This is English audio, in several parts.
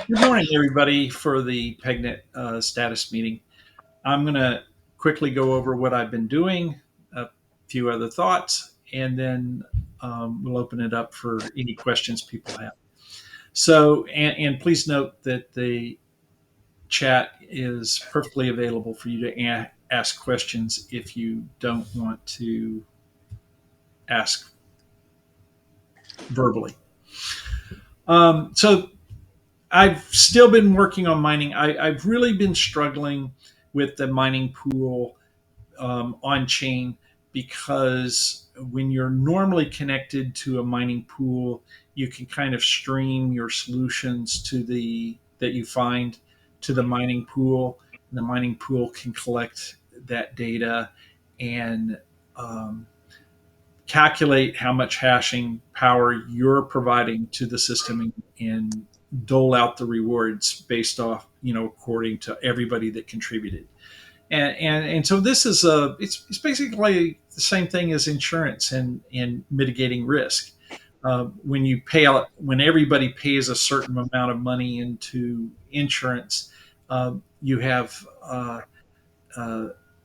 Good morning, everybody, for the PegNet status meeting. I'm going to quickly go over what I've been doing, a few other thoughts, and then we'll open it up for any questions people have. So, and please note that the chat is perfectly available for you to ask questions if you don't want to ask verbally. So I've still been working on mining. I've really been struggling with the mining pool on chain because when you're normally connected to a mining pool, you can kind of stream your solutions to the that you find to the mining pool. And the mining pool can collect that data and um, calculate how much hashing power you're providing to the system and dole out the rewards based off, according to everybody that contributed. And so this is it's basically the same thing as insurance and mitigating risk. When everybody pays a certain amount of money into insurance, you have uh,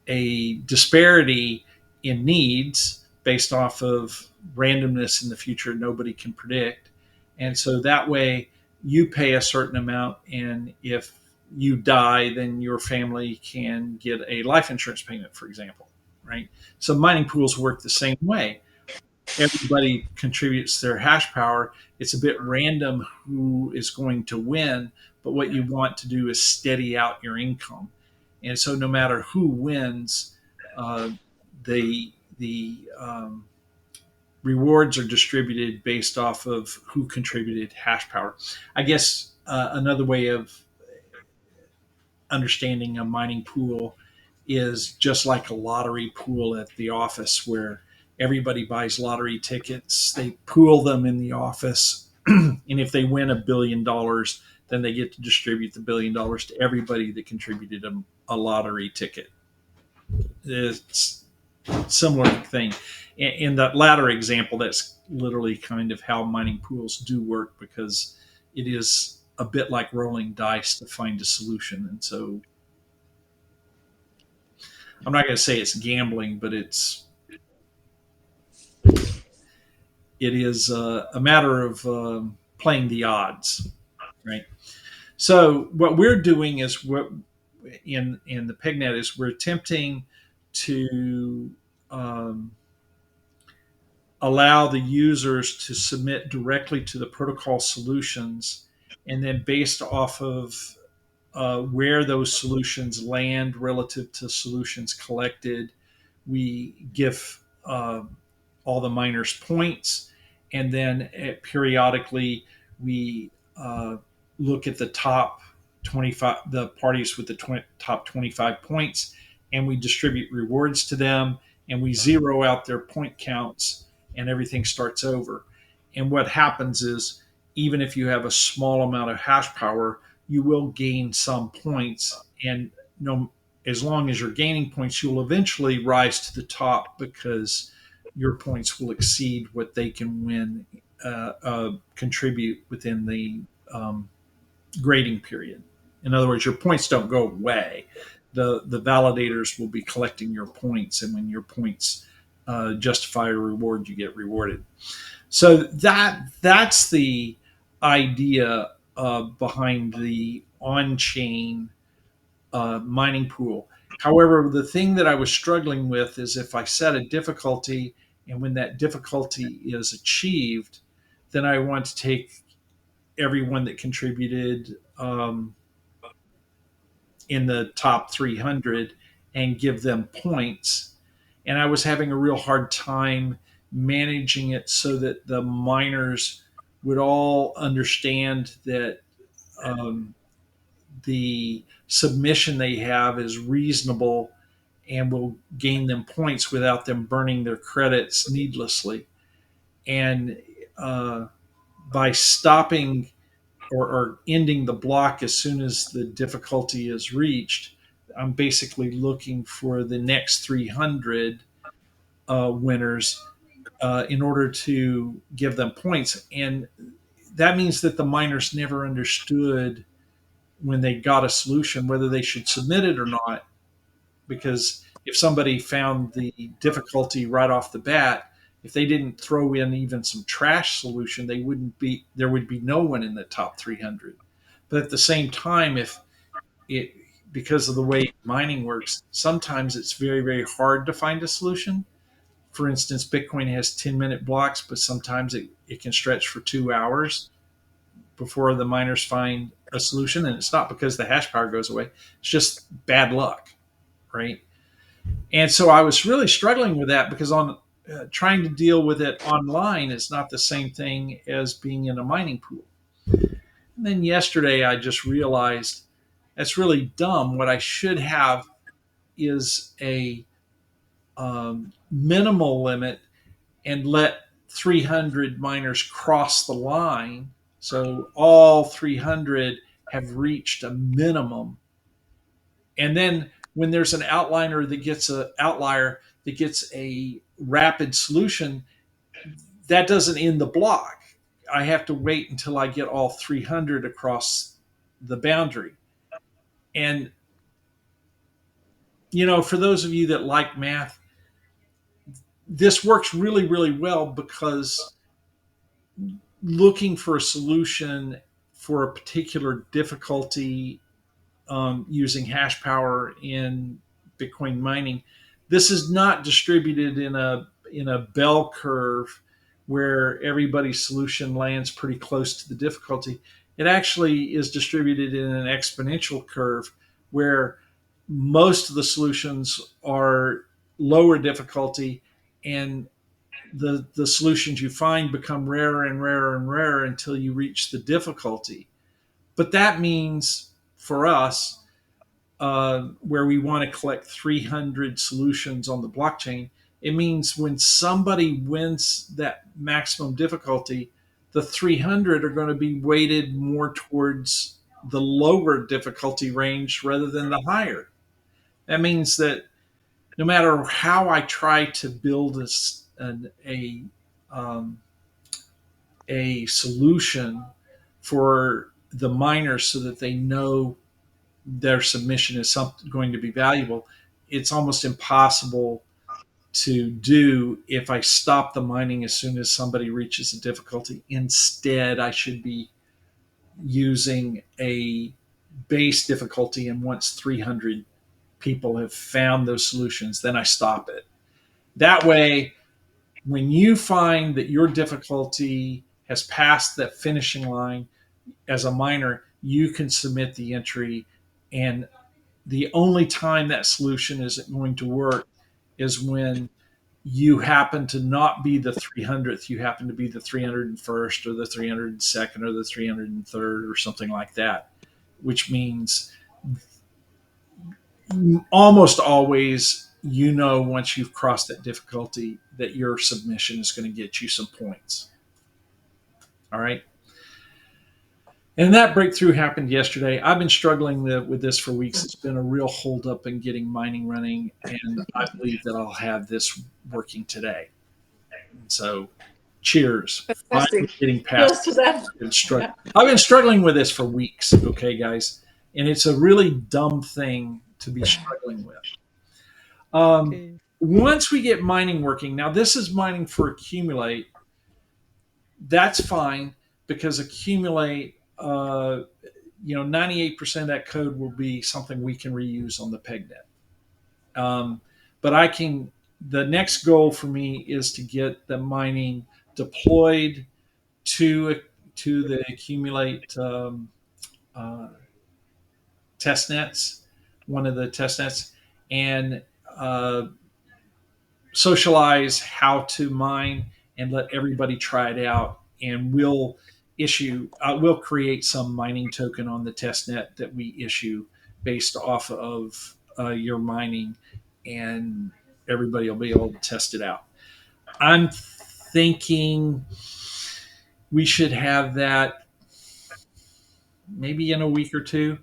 a disparity in needs based off of randomness in the future nobody can predict. And so that way you pay a certain amount, and if you die, then your family can get a life insurance payment, for example, right? So mining pools work the same way. Everybody contributes their hash power. It's a bit random who is going to win, but what you want to do is steady out your income. And so, no matter who wins, uh, the rewards are distributed based off of who contributed hash power. I guess another way of understanding a mining pool is just like a lottery pool at the office where everybody buys lottery tickets. They pool them in the office. And if they win $1 billion, then they get to distribute the $1 billion to everybody that contributed a lottery ticket. It's a similar thing. In that latter example, that's literally kind of how mining pools do work, because it is a bit like rolling dice to find a solution. And so I'm not going to say it's gambling, but it is a matter of playing the odds, right? So what we're doing is what in the PegNet is we're attempting to um, allow the users to submit directly to the protocol solutions, and then based off of where those solutions land relative to solutions collected, we give all the miners points, and then periodically we look at the top 25, the parties with the top 25 points, and we distribute rewards to them, and we zero out their point counts, and everything starts over. And what happens is, even if you have a small amount of hash power, you will gain some points, and no, as long as you're gaining points, you'll eventually rise to the top because your points will exceed what they can contribute within the grading period. In other words, your points don't go away. The validators will be collecting your points, and when your points justify a reward, you get rewarded. So that's the idea behind the on-chain mining pool. However, the thing that I was struggling with is if I set a difficulty, and when that difficulty is achieved, then I want to take everyone that contributed in the top 300 and give them points. And I was having a real hard time managing it so that the miners would all understand that um, the submission they have is reasonable and will gain them points without them burning their credits needlessly. And by stopping or ending the block as soon as the difficulty is reached, I'm basically looking for the next 300 winners in order to give them points. And that means that the miners never understood when they got a solution whether they should submit it or not, because if somebody found the difficulty right off the bat, if they didn't throw in even some trash solution, they wouldn't be there would be no one in the top 300. But at the same time, if it because of the way mining works, sometimes it's very, very hard to find a solution. For instance, Bitcoin has 10-minute blocks, but sometimes it can stretch for 2 hours before the miners find a solution. And it's not because the hash power goes away, it's just bad luck, right? And so I was really struggling with that because on trying to deal with it online is not the same thing as being in a mining pool. And then yesterday I just realized that's really dumb. What I should have is a minimal limit and let 300 miners cross the line. So all 300 have reached a minimum. And then when there's an outlier that gets a rapid solution, that doesn't end the block. I have to wait until I get all 300 across the boundary. And for those of you that like math, this works really, really well because looking for a solution for a particular difficulty using hash power in Bitcoin mining, this is not distributed in a bell curve where everybody's solution lands pretty close to the difficulty. It actually is distributed in an exponential curve where most of the solutions are lower difficulty, and the solutions you find become rarer and rarer and rarer until you reach the difficulty. But that means for us, where we want to collect 300 solutions on the blockchain, it means when somebody wins that maximum difficulty, the 300 are going to be weighted more towards the lower difficulty range rather than the higher. That means that no matter how I try to build um, a solution for the miners so that they know their submission is going to be valuable, it's almost impossible to do if I stop the mining as soon as somebody reaches a difficulty. Instead, I should be using a base difficulty, and once 300 people have found those solutions, then I stop it. That way, when you find that your difficulty has passed that finishing line as a miner, you can submit the entry. And the only time that solution isn't going to work is when you happen to not be the 300th, you happen to be the 301st or the 302nd or the 303rd or something like that, which means almost always, once you've crossed that difficulty, that your submission is going to get you some points. All right. And that breakthrough happened yesterday. I've been struggling with this for weeks. It's been a real holdup in getting mining running, and I believe that I'll have this working today. So, cheers! Finally getting past that. I've been struggling with this for weeks. Okay, guys, and it's a really dumb thing to be struggling with. Once we get mining working, now this is mining for Accumulate. That's fine because Accumulate, 98% of that code will be something we can reuse on the PegNet. But the next goal for me is to get the mining deployed to the Accumulate test nets, one of the test nets, and socialize how to mine and let everybody try it out. And we'll create some mining token on the test net that we issue based off of your mining, and everybody will be able to test it out. I'm thinking we should have that maybe in a week or two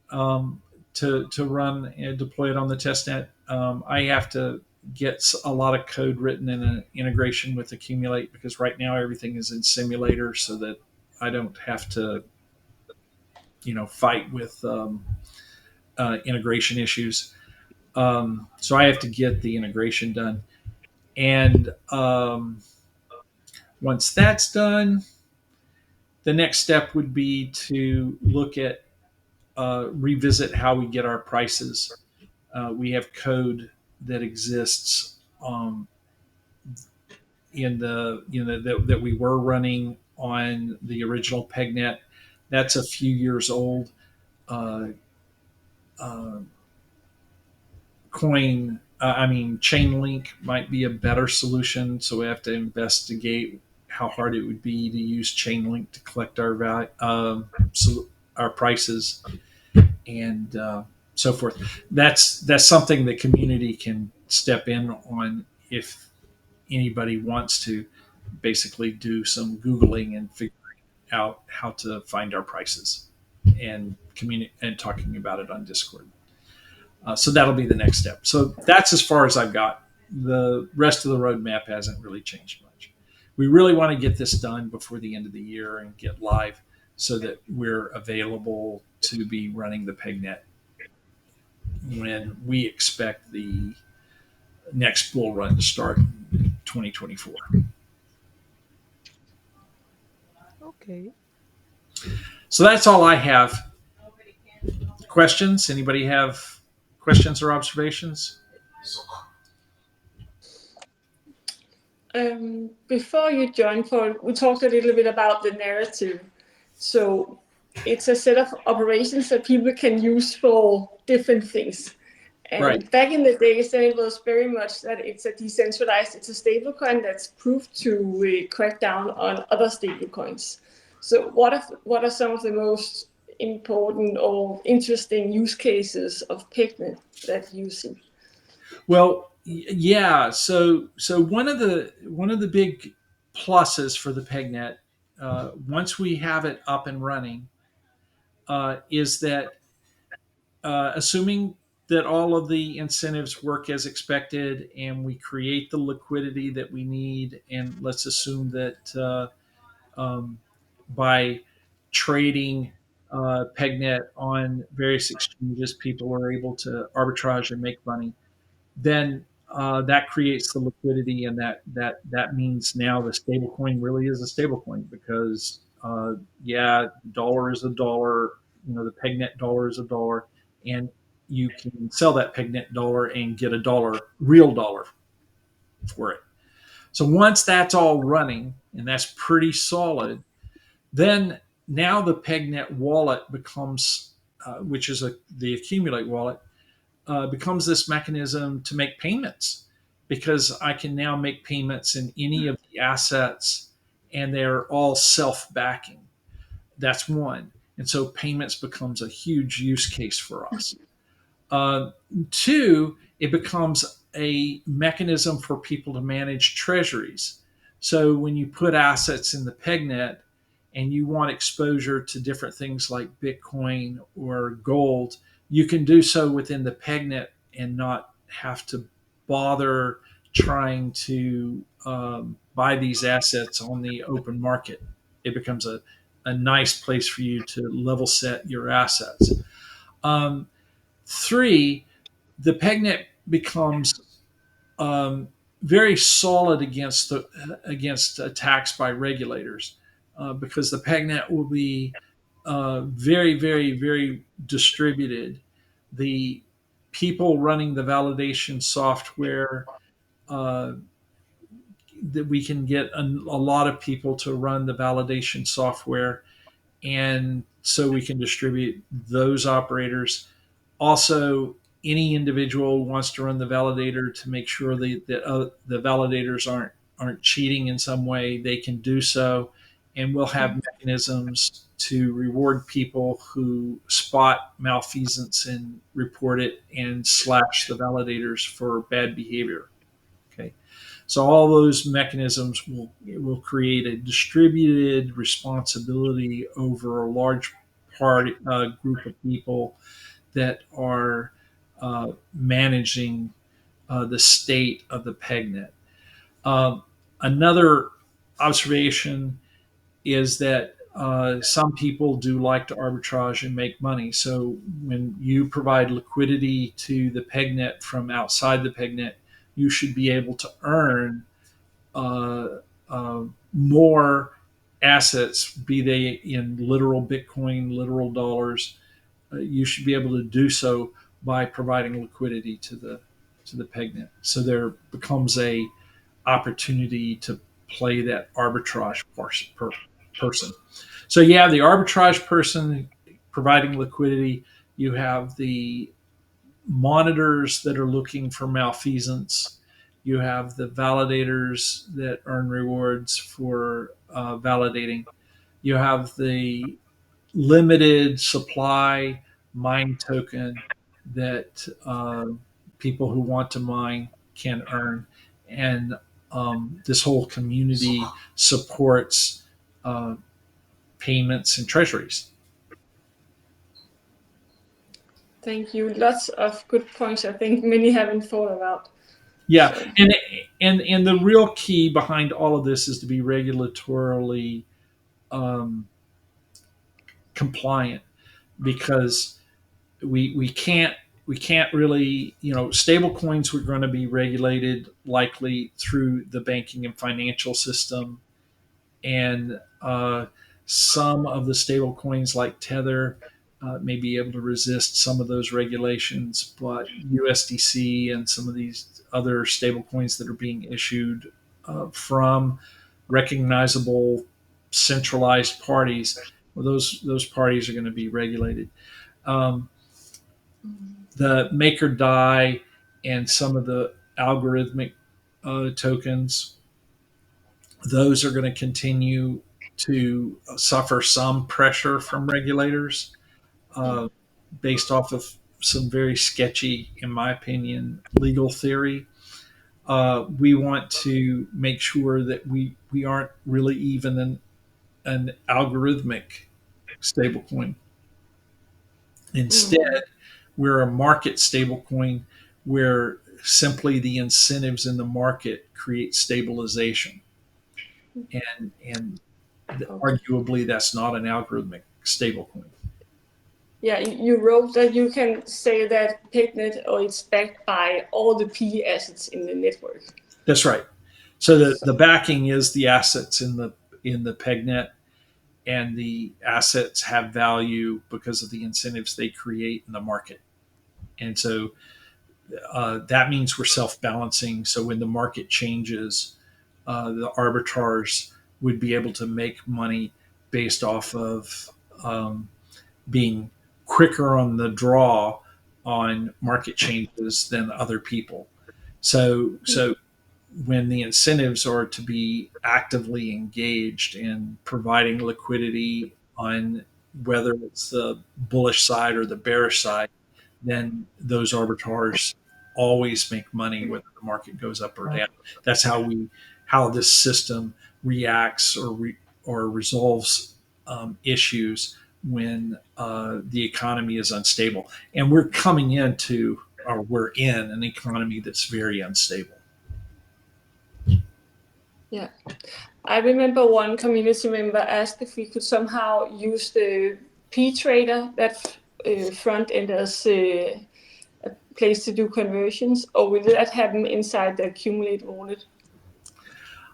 to run and deploy it on the test net. I have to get a lot of code written in an integration with Accumulate because right now everything is in simulator so that I don't have to fight with integration issues. So I have to get the integration done, and once that's done, the next step would be to look at revisit how we get our prices. We have code that exists in the that we were running on the original PegNet. That's a few years old. Uh, uh, ChainLink might be a better solution. So we have to investigate how hard it would be to use ChainLink to collect our value, so our prices, and so forth. That's something the community can step in on if anybody wants to basically do some googling and figuring out how to find our prices and talking about it on Discord. So that'll be the next step. So that's as far as I've got. The rest of the roadmap hasn't really changed much. We really want to get this done before the end of the year and get live so that we're available to be running the PegNet when we expect the next bull run to start in 2024. Okay. So that's all I have. Questions? Anybody have questions or observations? Before you joined, Paul, we talked a little bit about the narrative. So it's a set of operations that people can use for different things. Right. And back in the days, then it was very much that it's a decentralized, it's a stablecoin that's proved to crack down on other stablecoins. So what are some of the most important or interesting use cases of PegNet that you see? Well, yeah. So one of the big pluses for the PegNet, once we have it up and running, is that assuming that all of the incentives work as expected and we create the liquidity that we need, and let's assume that by trading PegNet on various exchanges, people are able to arbitrage and make money, then that creates the liquidity, and that means now the stable coin really is a stable coin because yeah, dollar is a dollar. The PegNet dollar is a dollar, and you can sell that PegNet dollar and get a dollar, real dollar, for it. So once that's all running and that's pretty solid, then now the PegNet wallet becomes, which is the Accumulate wallet, becomes this mechanism to make payments because I can now make payments in any of the assets and they're all self backing. That's one. And so payments becomes a huge use case for us. Uh, Two, it becomes a mechanism for people to manage treasuries. So when you put assets in the PegNet and you want exposure to different things like Bitcoin or gold, you can do so within the PegNet and not have to bother trying to buy these assets on the open market. It becomes a nice place for you to level set your assets. Um, Three, the PegNet becomes very solid against attacks by regulators because the PegNet will be very, very, very distributed. The people running the validation software, uh, that we can get a lot of people to run the validation software, and so we can distribute those operators. Also, any individual who wants to run the validator to make sure that the validators aren't cheating in some way, they can do so, and we'll have mechanisms to reward people who spot malfeasance and report it and slash the validators for bad behavior. Okay, so all those mechanisms will create a distributed responsibility over a large group of people that are managing the state of the PegNet. Another observation is that some people do like to arbitrage and make money. So when you provide liquidity to the PegNet from outside the PegNet, you should be able to earn uh, more assets, be they in literal Bitcoin, literal dollars. You should be able to do so by providing liquidity to the PegNet. So there becomes a opportunity to play that arbitrage person. So you have the arbitrage person providing liquidity. You have the monitors that are looking for malfeasance. You have the validators that earn rewards for validating. You have the limited supply mine token that people who want to mine can earn. And this whole community supports uh, payments and treasuries. Thank you. Lots of good points. I think many haven't thought about. Yeah, So. and the real key behind all of this is to be regulatorily um, compliant, because we can't really, stable coins were going to be regulated likely through the banking and financial system, and some of the stable coins like Tether may be able to resist some of those regulations, but USDC and some of these other stable coins that are being issued from recognizable centralized parties, well, those parties are going to be regulated. Um, the MakerDAI and some of the algorithmic tokens, those are going to continue to suffer some pressure from regulators uh, based off of some very sketchy, in my opinion, legal theory. We want to make sure that we aren't really even an algorithmic stablecoin. Instead, we're a market stablecoin where simply the incentives in the market create stabilization, and Okay. arguably that's not an algorithmic stablecoin. Yeah, you wrote that you can say that PegNet or it's backed by all the P assets in the network. That's right. So the, So, the backing is the assets in the PegNet, and the assets have value because of the incentives they create in the market. And so that means we're self-balancing. So when the market changes, the arbitrars would be able to make money based off of being quicker on the draw on market changes than other people. So when the incentives are to be actively engaged in providing liquidity on whether it's the bullish side or the bearish side, then those arbiters always make money whether the market goes up or down. That's how this system reacts or resolves issues when the economy is unstable. And we're in an economy that's very unstable. yeah. I remember one community member asked if we could somehow use the P trader, that front end, as a place to do conversions, or will that happen inside the Accumulate wallet?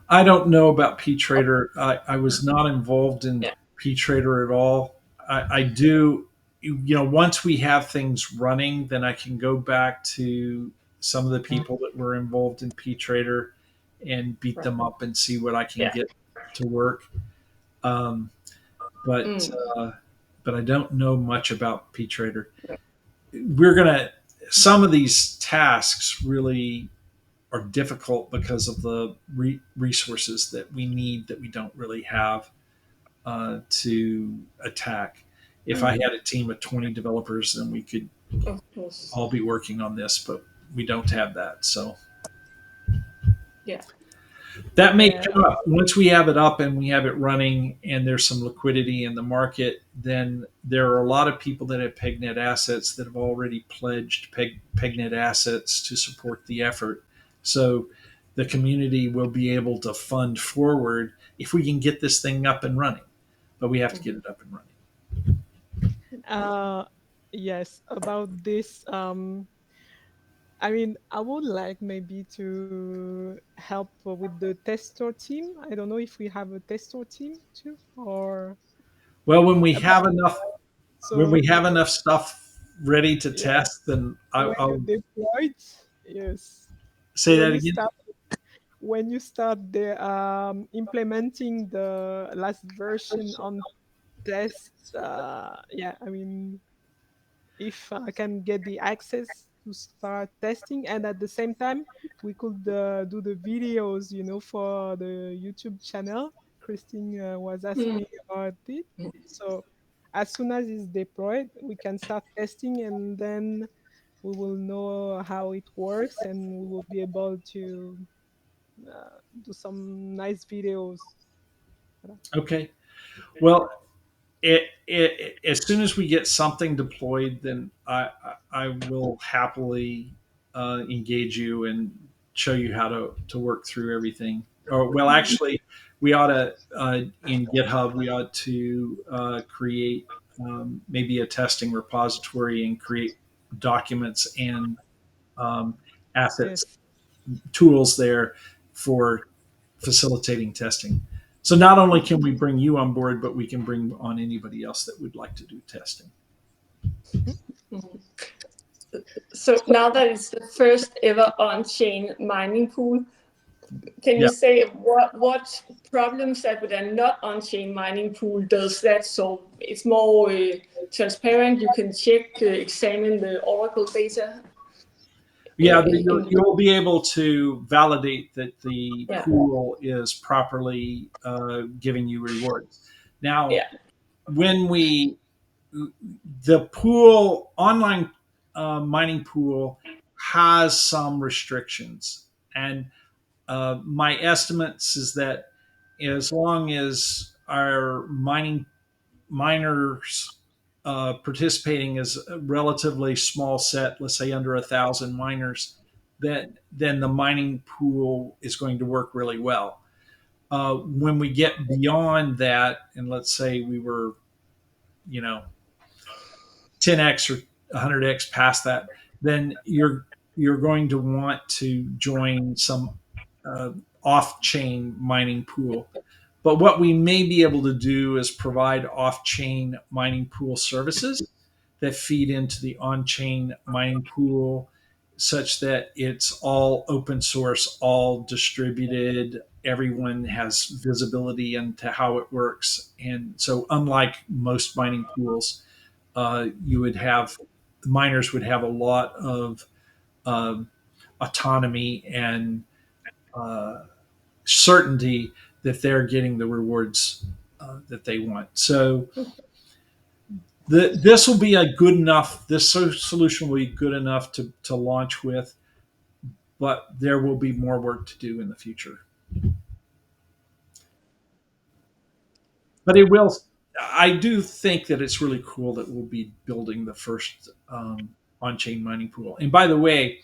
I don't know about ptrader. I was not involved in Yeah. ptrader at all. I do, once we have things running, then I can go back to some of the people that were involved in ptrader and beat Right. them up and see what I can Yeah. get to work. Um, but but I don't know much about ptrader. We're gonna Some of these tasks really are difficult because of the resources that we need that we don't really have to attack. If I had a team of 20 developers, then we could Of course. all be working on this, but we don't have that. So Yeah. that may Yeah. come up once we have it up and we have it running and there's some liquidity in the market. Then there are a lot of people that have PegNet assets that have already pledged PegNet assets to support the effort. So the community will be able to fund forward if we can get this thing up and running. but we have to get Mhm. it up and running. Uh, yes, about this, I mean, I would like maybe to help with the tester team. I don't know if we have a tester team too, or Well, about, when so we have enough stuff ready to yeah, test, then when you I'll deploy it, yes, say when that you again. start the implementing the last version on test, yeah, I mean, if I can get the access to start testing, and at the same time we could do the videos, for the YouTube channel. Christine was Mm. asking about it. So as soon as it's deployed, we can start testing, and then we will know how it works, and we will be able to do some nice videos. Voilà. Okay. Well, as soon as we get something deployed, then I will happily engage you and show you how to work through everything. Or well, actually, we ought to in GitHub we ought to create maybe a testing repository and create documents and um, assets Yes. tools there for facilitating testing. So not only can we bring you on board, but we can bring on anybody else that would like to do testing. Mhm. Mhm. So now that it's the first ever on-chain mining pool, can you Yeah. say what problems that with a not on-chain mining pool does that solve? It's more transparent. You can check, examine the Oracle data. Yeah, In you'll be able to validate that the yeah, pool is properly giving you rewards. Now, yeah. when we the pool online mining pool has some restrictions, and my estimates is that as long as our miners participating is a relatively small set, let's say under 1,000 miners, that then the mining pool is going to work really well. When we get beyond that, and let's say we were, you know, 10x or 100x past that, then you're going to want to join some uh, off-chain mining pool. But what we may be able to do is provide off-chain mining pool services that feed into the on-chain mining pool, such that it's all open source, all distributed. Everyone has visibility into how it works, and so unlike most mining pools, you would have the miners would have a lot of um, autonomy and uh, certainty that they're getting the rewards that they want. So this will be a good enough. This solution will be good enough to launch with, but there will be more work to do in the future. But it will. I do think that it's really cool that we'll be building the first on-chain mining pool. And by the way,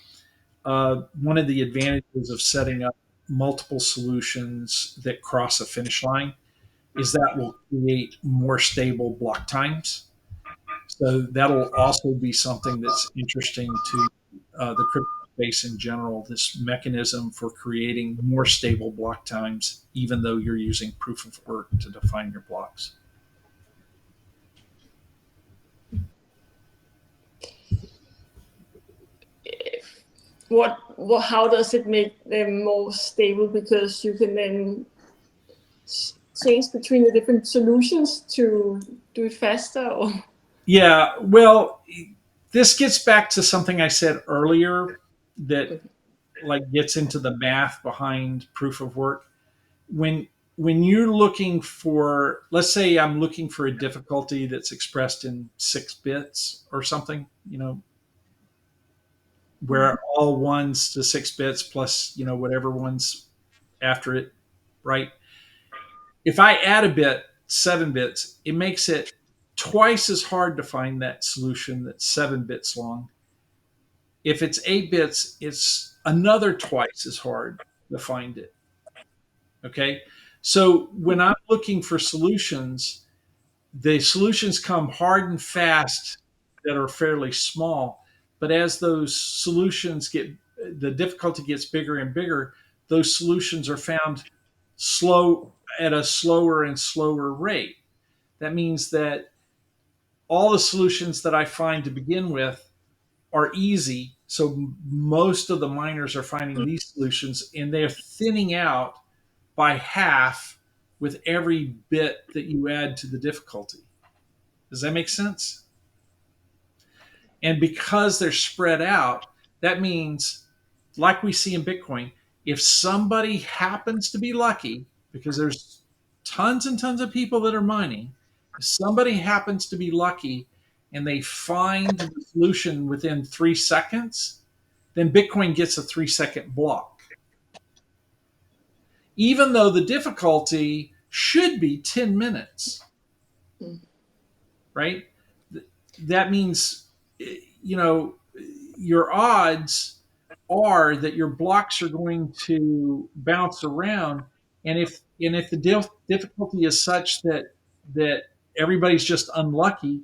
one of the advantages of setting up multiple solutions that cross a finish line is that will create more stable block times. So that'll also be something that's interesting to the crypto space in general. This mechanism for creating more stable block times, even though you're using proof of work to define your blocks. How does it make them more stable? Because you can then change between the different solutions to do it faster. Or Yeah, well, this gets back to something I said earlier that like gets into the math behind proof of work. When when you're looking for, let's say I'm looking for a difficulty that's expressed in 6 bits or something, where all ones to 6 bits plus, whatever ones after it, right? If I add a bit, 7 bits, it makes it twice as hard to find that solution that's 7 bits long. If it's 8 bits, it's another twice as hard to find it. Okay. So when I'm looking for solutions, the solutions come hard and fast that are fairly small. But as those solutions get, the difficulty gets bigger and bigger, those solutions are found slow at a slower and slower rate. That means that all the solutions that I find to begin with are easy. So most of the miners are finding these solutions and they're thinning out by half with every bit that you add to the difficulty. Does that make sense? And because they're spread out, that means, like we see in Bitcoin, if somebody happens to be lucky, because there's tons and tons of people that are mining, if somebody happens to be lucky and they find the solution within 3 seconds, then Bitcoin gets a 3 second block. Even though the difficulty should be 10 minutes, right? That means, you know, your odds are that your blocks are going to bounce around, and if the difficulty is such that everybody's just unlucky,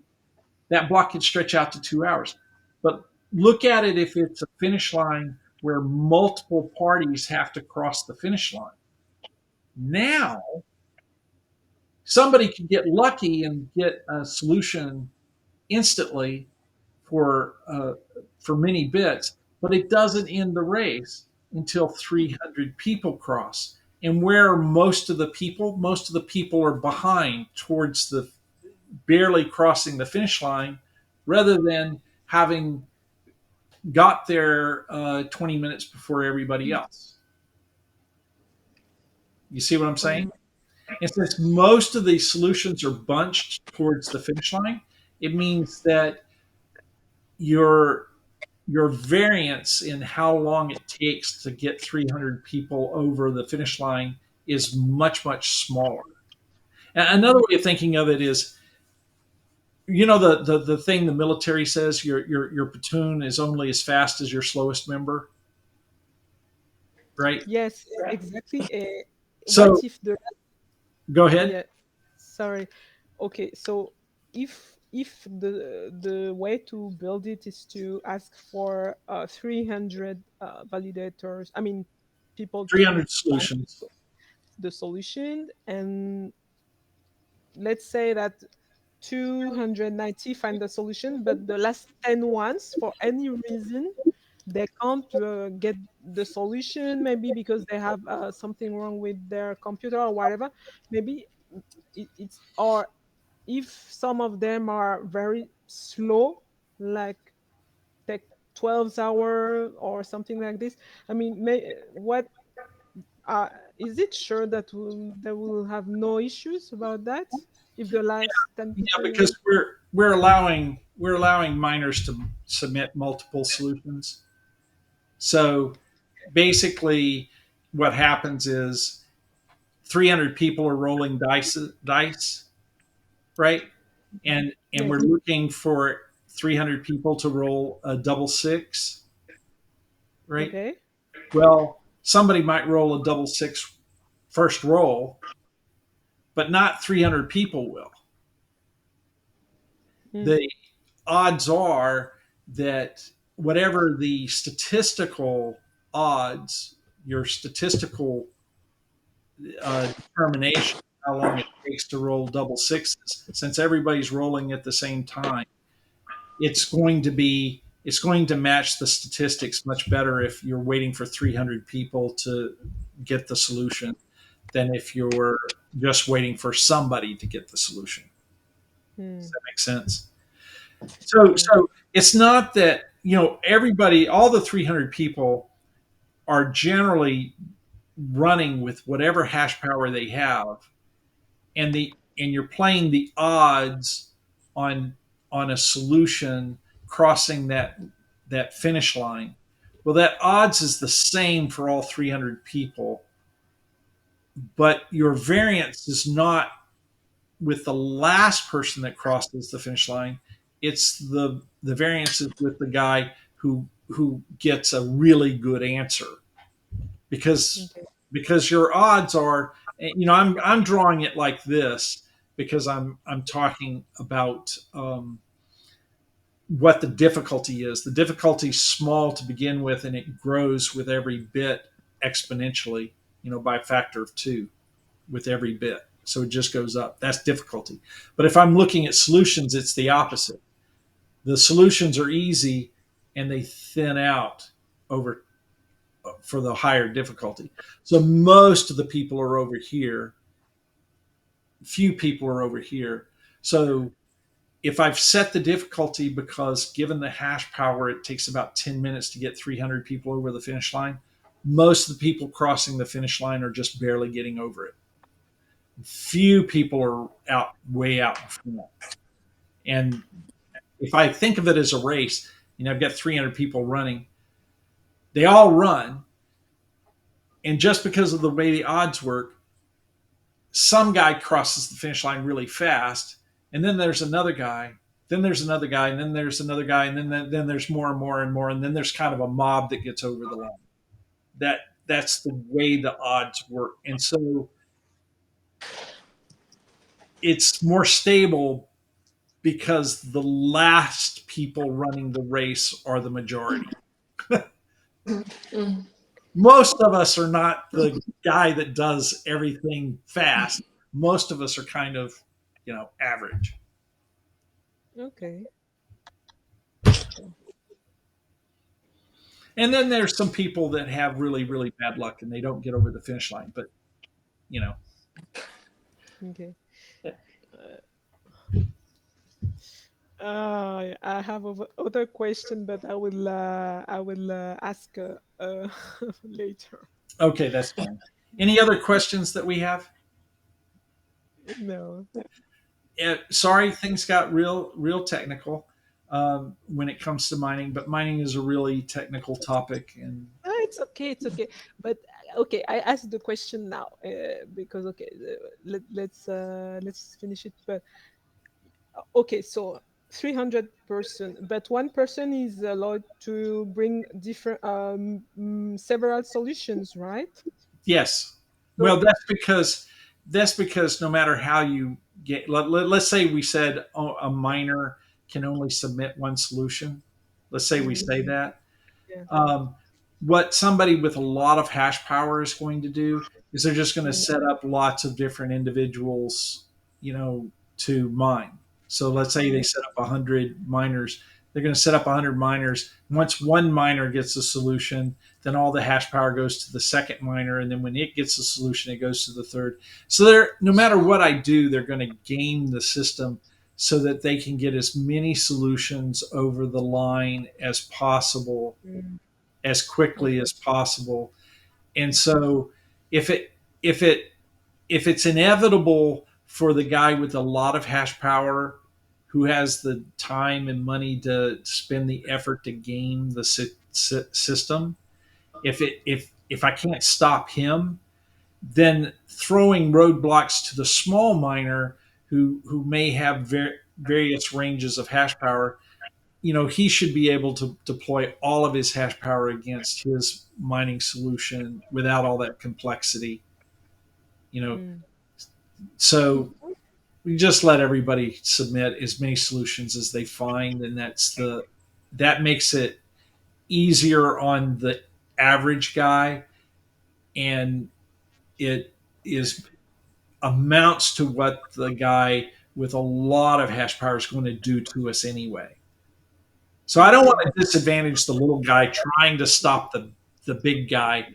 that block can stretch out to 2 hours. But look at it if it's a finish line where multiple parties have to cross the finish line. Now somebody can get lucky and get a solution instantly for many bits, but it doesn't end the race until 300 people cross. And where most of the people? Most of the people are behind towards the barely crossing the finish line, rather than having got there 20 minutes before everybody else. You see what I'm saying? And since most of these solutions are bunched towards the finish line, it means that your your variance in how long it takes to get 300 people over the finish line is much, much smaller. And another way of thinking of it is, the thing the military says, your platoon is only as fast as your slowest member, right? Yes, exactly. What So if the go ahead. yeah, sorry. Okay, so if the way to build it is to ask for 300 validators, I mean people to 300 find solutions. the solution, and let's say that 290 find the solution, but the last 10 ones, for any reason, they can't get the solution, maybe because they have something wrong with their computer or whatever. Maybe it's, or if some of them are very slow, like take 12 hours or something like this. I mean, what uh, is it sure that they will have no issues about that if the last 10 Yeah, people? because we're allowing miners to submit multiple solutions. So basically, what happens is 300 people are rolling dice, right? And we're Yes. looking for 300 people to roll a double six, right? Okay. Well, somebody might roll a double six first roll, but not 300 people will. Mm. The odds are that whatever the statistical odds, your statistical determination, how long it takes to roll double sixes, since everybody's rolling at the same time, it's going to match the statistics much better if you're waiting for 300 people to get the solution than if you're just waiting for somebody to get the solution. Does Mm. that make sense? So Yeah. so it's not that everybody, all the 300 people are generally running with whatever hash power they have, and you're playing the odds on a solution crossing that finish line. Well, that odds is the same for all 300 people, but your variance is not with the last person that crosses the finish line. It's the variance is with the guy who gets a really good answer, because Okay. your odds are, I'm drawing it like this. because I'm talking about what the difficulty is. The difficulty is small to begin with, and it grows with every bit exponentially, by a factor of 2 with every bit. So it just goes up. That's difficulty. But if I'm looking at solutions, it's the opposite. The solutions are easy and they thin out over for the higher difficulty. So most of the people are over here. Few people are over here. So if I've set the difficulty, because given the hash power, it takes about 10 minutes to get 300 people over the finish line, most of the people crossing the finish line are just barely getting over it. Few people are way out in front. And if I think of it as a race, I've got 300 people running. They all run. And just because of the way the odds work, some guy crosses the finish line really fast. And then there's another guy. Then there's another guy. And then there's another guy. And then there's more and more and more. And then there's kind of a mob that gets over the line. That's the way the odds work. And so it's more stable because the last people running the race are the majority. Most of us are not the guy that does everything fast. Most of us are kind of, average. Okay. And then there's some people that have really, really bad luck and they don't get over the finish line. But, Okay. I have other question, but I will ask later. Okay, that's fine. Any other questions that we have? No. Sorry, things got real technical when it comes to mining, but mining is a really technical topic. And It's okay. It's okay. But okay, I asked the question now because okay, let's finish it. But okay, so 300 person, but one person is allowed to bring different several solutions, right? yes, well, So that's because no matter how you get, let's say we said a miner can only submit one solution. Let's say we say that. yeah. Um, what somebody with a lot of hash power is going to do is they're just going to set up lots of different individuals, to mine. So let's say they set up 100 miners. They're going to set up 100 miners. Once one miner gets a solution, then all the hash power goes to the second miner, and then when it gets a solution, it goes to the third. So no matter what I do, they're going to game the system so that they can get as many solutions over the line as possible, Mm. as quickly as possible. And so if it if it if it's inevitable for the guy with a lot of hash power who has the time and money to spend the effort to game the system, if I can't stop him, then throwing roadblocks to the small miner who may have various ranges of hash power, he should be able to deploy all of his hash power against his mining solution without all that complexity. Mm. So we just let everybody submit as many solutions as they find, and that makes it easier on the average guy, and it is amounts to what the guy with a lot of hash power is going to do to us anyway. So I don't want to disadvantage the little guy trying to stop the big guy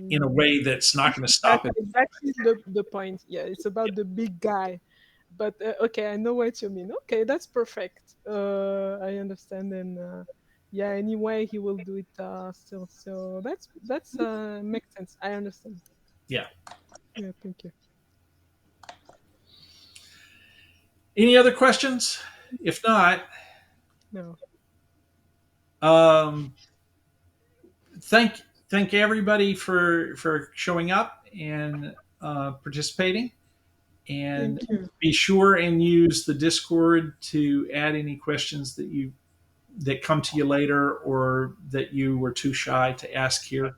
in a Mm. way that's not going to stop it. Exactly the point. Yeah, it's about the big guy. But okay, I know what you mean. Okay, that's perfect. I understand, and yeah, anyway, he will do it still. So that's makes sense. I understand. Yeah. Yeah, thank you. Any other questions? If not, No, um, thank thank everybody for showing up and participating. And thank you. be sure and use the Discord to add any questions that come to you later or that you were too shy to ask here.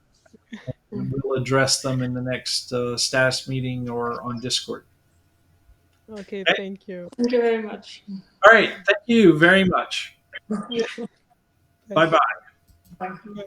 And we'll address them in the next status meeting or on Discord. Okay, Okay? thank you. Thank you very much. All right. Thank you very much. Yeah, Bye thanks. bye. Bye. Bye.